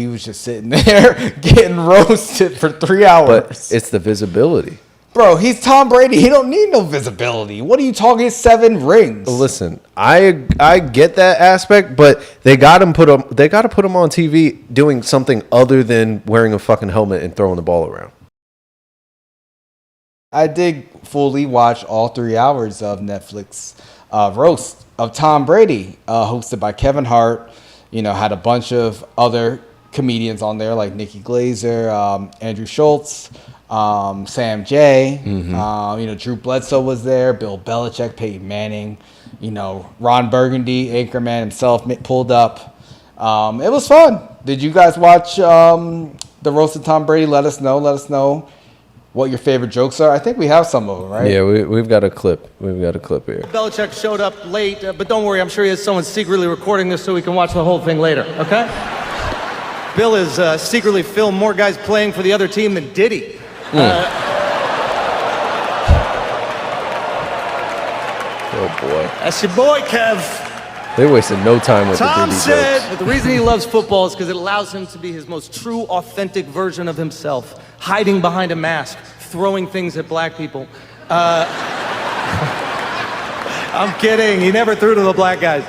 He was just sitting there getting roasted for 3 hours. But it's the visibility. Bro, he's Tom Brady. He don't need no visibility. What are you talking? 7 rings. Listen, I get that aspect, but they got to put him on TV doing something other than wearing a fucking helmet and throwing the ball around. I did fully watch all 3 hours of Netflix roast of Tom Brady, hosted by Kevin Hart. Had a bunch of other comedians on there like Nikki Glazer, Andrew Schultz. Sam Jay, Drew Bledsoe was there, Bill Belichick, Peyton Manning, Ron Burgundy, Anchorman himself pulled up. It was fun. Did you guys watch the roast of Tom Brady? Let us know what your favorite jokes are. I think we have some of them, right? Yeah, we've got a clip. We've got a clip here. Belichick showed up late, but don't worry, I'm sure he has someone secretly recording this so we can watch the whole thing later, okay? Bill has secretly filmed more guys playing for the other team than Diddy. Oh boy. That's your boy, Kev. They wasted no time with Tom the Diddy said jokes. that the reason he loves football is because it allows him to be his most true, authentic version of himself, hiding behind a mask, throwing things at black people. I'm kidding. He never threw to the black guys.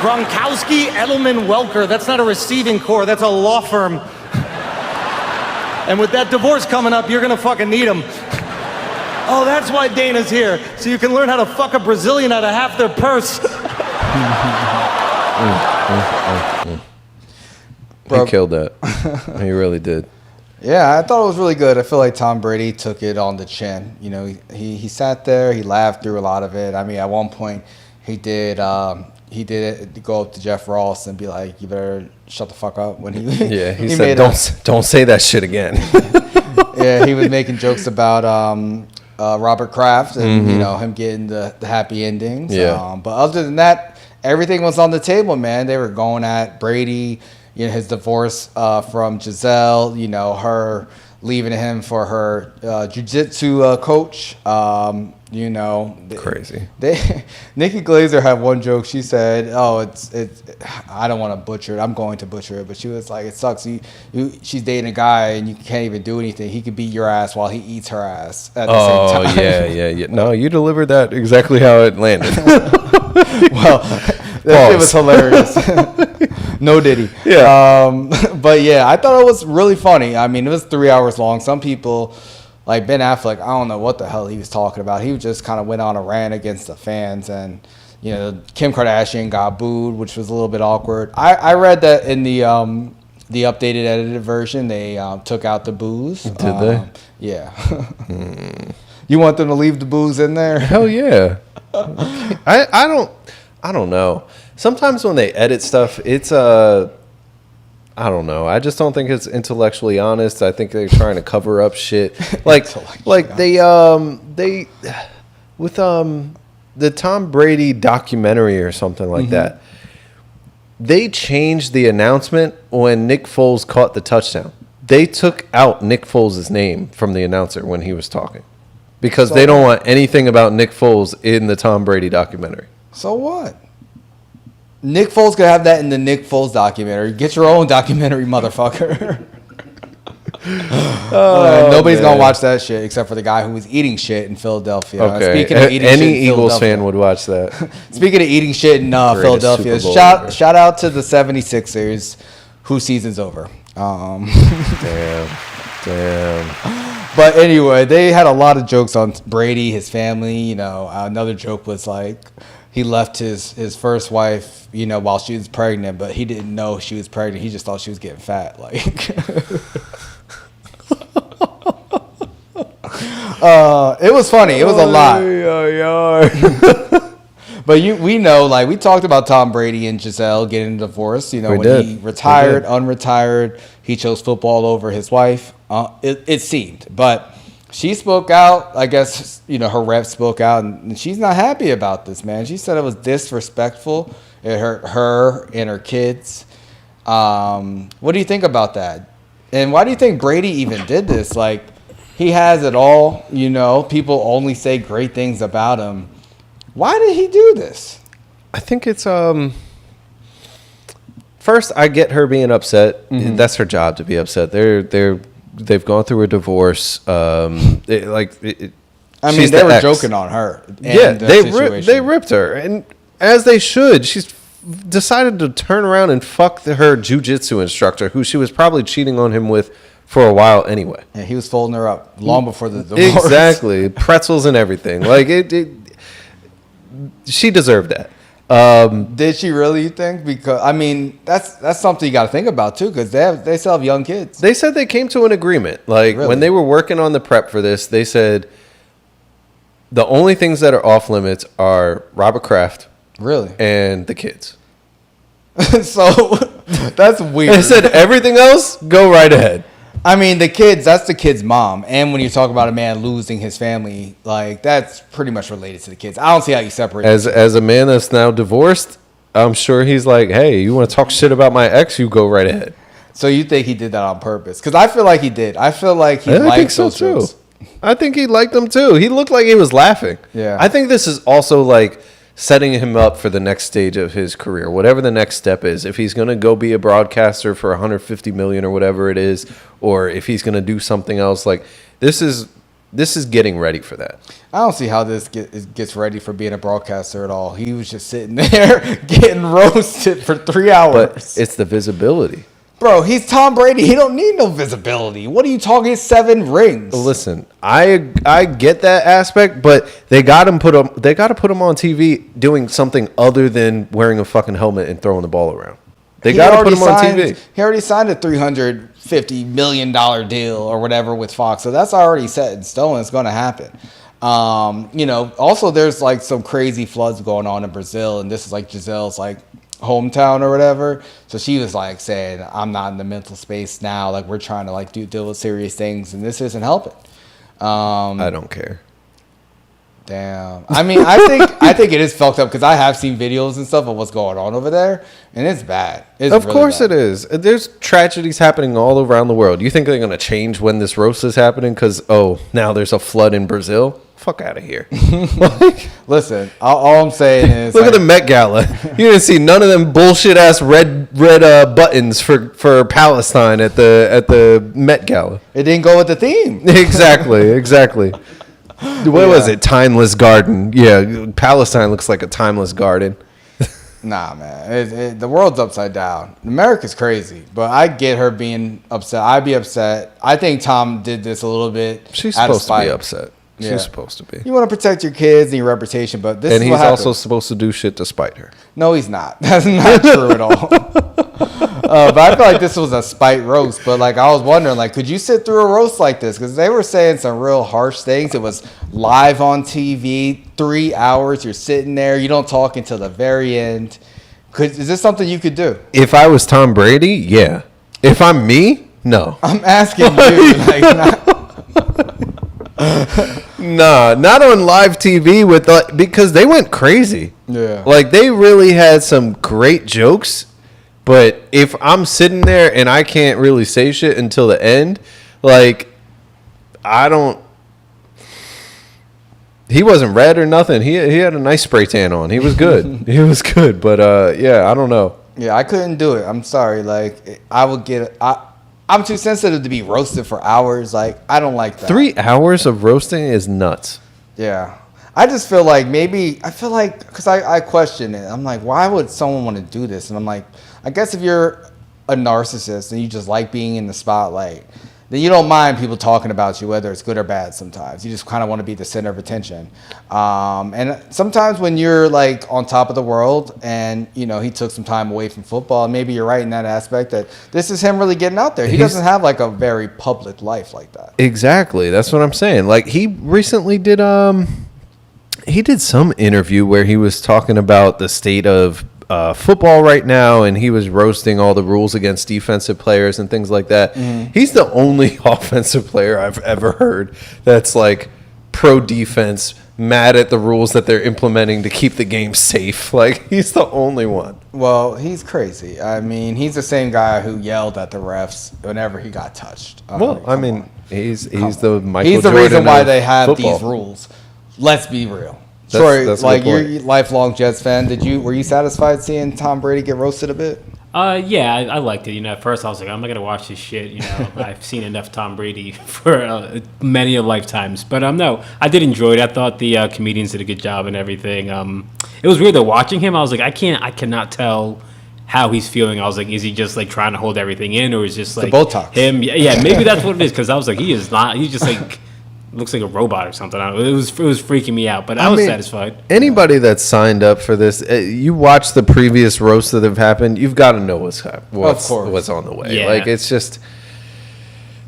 Gronkowski, Edelman, Welker. That's not a receiving corps. That's a law firm. And with that divorce coming up, you're gonna fucking need him. Oh, that's why Dana's here, so you can learn how to fuck a Brazilian out of half their purse. He killed that. He really did. Yeah, I thought it was really good. I feel like Tom Brady took it on the chin. He sat there, he laughed through a lot of it. I mean, at one point, he did it to go up to Jeff Ross and be like, "You better shut the fuck up." When he said, "Don't say that shit again." Yeah, he was making jokes about Robert Kraft and him getting the happy endings. Yeah. But other than that, everything was on the table, man. They were going at Brady, his divorce from Gisele, her leaving him for her jiu-jitsu coach. Crazy. Nikki Glazer had one joke. She said, "Oh, it's I don't want to butcher it. I'm going to butcher it." But she was like, "It sucks. She's dating a guy and you can't even do anything. He could beat your ass while he eats her ass at the same time." Oh, yeah. No, you delivered that exactly how it landed. Well, that shit was hilarious. No Diddy. Yeah. But yeah, I thought it was really funny. I mean, it was 3 hours long. Some people, like Ben Affleck, I don't know what the hell he was talking about. He just kind of went on a rant against the fans, and Kim Kardashian got booed, which was a little bit awkward. I read that in the updated edited version, they took out the boos. Did they? Yeah. You want them to leave the boos in there? Hell yeah. I don't know. Sometimes when they edit stuff, it's I don't know. I just don't think it's intellectually honest. I think they're trying to cover up shit. Like they with the Tom Brady documentary or something like that. They changed the announcement when Nick Foles caught the touchdown. They took out Nick Foles' name from the announcer when he was talking because they don't want anything about Nick Foles in the Tom Brady documentary. So what? Nick Foles could have that in the Nick Foles documentary. Get your own documentary, motherfucker. Nobody's going to watch that shit except for the guy who was eating shit in Philadelphia. Okay. Speaking of eating Any shit in Eagles fan would watch that. Speaking of eating shit in Philadelphia, shout out to the 76ers whose season's over. Damn. But anyway, they had a lot of jokes on Brady, his family. Another joke was like, he left his first wife, while she was pregnant, but he didn't know she was pregnant. He just thought she was getting fat. Like, it was funny. It was a lot. But we know, like, we talked about Tom Brady and Gisele getting a divorce. He retired, unretired, he chose football over his wife. It seemed, but she spoke out. I guess, her rep spoke out, and she's not happy about this, man. She said it was disrespectful. It hurt her and her kids. What do you think about that? And why do you think Brady even did this? Like, he has it all, people only say great things about him. Why did he do this? I think it's first, I get her being upset. Mm-hmm. That's her job to be upset. They've gone through a divorce. I mean, she's they the were ex. joking on her. Yeah, And the they situation. ripped her, and as they should. She's decided to turn around and fuck her jiu-jitsu instructor, who she was probably cheating on him with for a while anyway. Yeah, he was folding her up long before the divorce. Exactly, pretzels and everything. Like she deserved that. Did she really, you think? Because I mean, that's something you got to think about too, because they still have young kids. They said they came to an agreement. Like Really? when they were working on the prep for this, they said the only things that are off limits are Robert Kraft Really? and the kids. So that's weird. They said everything else, go right ahead. I mean, that's the kid's mom. And when you talk about a man losing his family, like that's pretty much related to the kids. I don't see how you separate. As a man that's now divorced, I'm sure he's like, hey, you want to talk shit about my ex? You go right ahead. So you think he did that on purpose? Because I feel like he did. I feel like he I liked think so those too. jokes. I think he liked them too. He looked like he was laughing. Yeah. I think this is also like setting him up for the next stage of his career, whatever the next step is. If he's going to go be a broadcaster for 150 million or whatever it is, or if he's going to do something else, like this is getting ready for that. I don't see how this gets ready for being a broadcaster at all. He was just sitting there getting roasted for 3 hours. But it's the visibility. Bro, he's Tom Brady. He don't need no visibility. What are you talking? 7 rings. Listen, I get that aspect, but they got to put him on TV doing something other than wearing a fucking helmet and throwing the ball around. They got to put him on TV. He already signed a $350 million deal or whatever with Fox, so that's already set in stone. It's going to happen. Also there's like some crazy floods going on in Brazil, and this is like Gisele's like hometown or whatever. So she was like saying, I'm not in the mental space now. Like we're trying to like deal with serious things, and this isn't helping. I don't care. Damn. I mean, I think it is fucked up because I have seen videos and stuff of what's going on over there, and it's bad. It's Of really course bad. it is. There's tragedies happening all around the world. You think they're going to change when this roast is happening because, now there's a flood in Brazil? Fuck out of here. Listen, all I'm saying is Look at the Met Gala. You didn't see none of them bullshit ass red buttons for Palestine at the Met Gala. It didn't go with the theme. Exactly. What was it? Timeless garden. Yeah, Palestine looks like a timeless garden. Nah, man. The world's upside down. America's crazy, but I get her being upset. I'd be upset. I think Tom did this a little bit. She's out of supposed to be spite. upset. Yeah. She's supposed to be. You want to protect your kids and your reputation, but this And is he's what happens. also supposed to do shit to spite her. No, he's not. That's not true at all. But I feel like this was a spite roast. But like I was wondering, like, could you sit through a roast like this? Because they were saying some real harsh things. It was live on TV, 3 hours. You're sitting there. You don't talk until the very end. Is this something you could do? If I was Tom Brady, yeah. If I'm me, no. I'm asking you. Nah, not on live TV because they went crazy. Yeah. Like they really had some great jokes, but if I'm sitting there and I can't really say shit until the end, like I don't. He wasn't red or nothing. He had a nice spray tan on. He was good. He was good, but yeah, I don't know. Yeah, I couldn't do it. I'm sorry. Like I would get. I'm too sensitive to be roasted for hours. Like I don't like that. 3 hours of roasting is nuts. Yeah. I just feel like because I question it. I'm like, why would someone want to do this? And I'm like, I guess if you're a narcissist and you just like being in the spotlight, then you don't mind people talking about you, whether it's good or bad sometimes. You just kind of want to be the center of attention. And sometimes when you're like on top of the world and, he took some time away from football, and maybe you're right in that aspect that this is him really getting out there. He doesn't have like a very public life like that. Exactly. That's what I'm saying. Like he recently did he did some interview where he was talking about the state of football right now, and he was roasting all the rules against defensive players and things like that. Mm-hmm. He's the only offensive player I've ever heard that's like pro defense, mad at the rules that they're implementing to keep the game safe. Like he's the only one. Well, he's crazy. I mean, he's the same guy who yelled at the refs whenever he got touched. He's the Michael He's the Jordan reason why of they have football. these rules. Let's be real. Troy, that's a like good you're point. a lifelong Jets fan. Were you satisfied seeing Tom Brady get roasted a bit? Yeah, I liked it. You know, at first I was like, I'm not gonna watch this shit. You know, I've seen enough Tom Brady for many a lifetimes. But no, I did enjoy it. I thought the comedians did a good job and everything. It was weird though watching him. I was like, I cannot tell how he's feeling. I was like, is he just like trying to hold everything in, or is just like Botox. him? Yeah, maybe that's what it is. Because I was like, he is not. He's just like looks like a robot or something. I don't know. It was freaking me out, but I was satisfied. Anybody that's signed up for this, you watch the previous roasts that have happened, you've got to know what's on the way. Yeah. Like, it's just,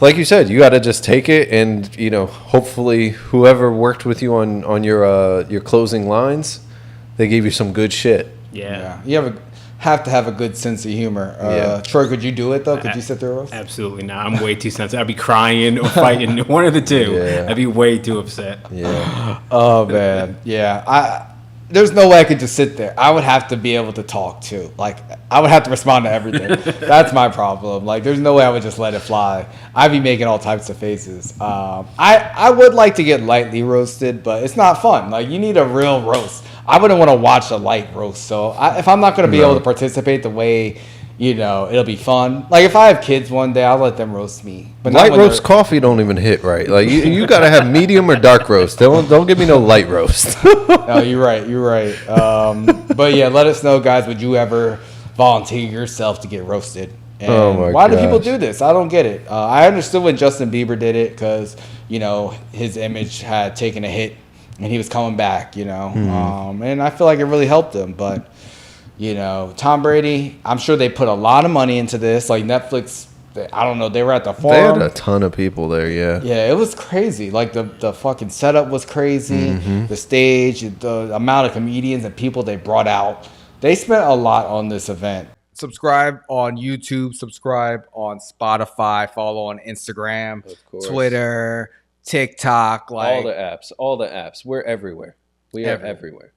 like you said, you got to just take it, and hopefully whoever worked with you on your closing lines, they gave you some good shit. Yeah. You have to have a good sense of humor. Troy, could you do it though? Could you sit through a roast? Absolutely not. I'm way too sensitive. I'd be crying or fighting. One of the two. Yeah. I'd be way too upset. Yeah. Oh man, yeah. There's no way I could just sit there. I would have to be able to talk too. Like, I would have to respond to everything. That's my problem. Like, there's no way I would just let it fly. I'd be making all types of faces. I would like to get lightly roasted, but it's not fun. Like, you need a real roast. I wouldn't want to watch a light roast. So if I'm not going to be able to participate the way, it'll be fun. Like, if I have kids one day, I'll let them roast me. But Light roast coffee don't even hit right. Like, you got to have medium or dark roast. Don't give me no light roast. No, you're right. But yeah, let us know, guys. Would you ever volunteer yourself to get roasted? And why do people do this? I don't get it. I understood when Justin Bieber did it because, his image had taken a hit and he was coming back, and I feel like it really helped him. But, Tom Brady, I'm sure they put a lot of money into this. Like, Netflix, I don't know, they were at the forum. They had a ton of people there, yeah. Yeah, it was crazy. Like, the fucking setup was crazy. The stage, the amount of comedians and people they brought out. They spent a lot on this event. Subscribe on YouTube. Subscribe on Spotify. Follow on Instagram, Twitter, TikTok. All the apps. We're everywhere. We are everywhere.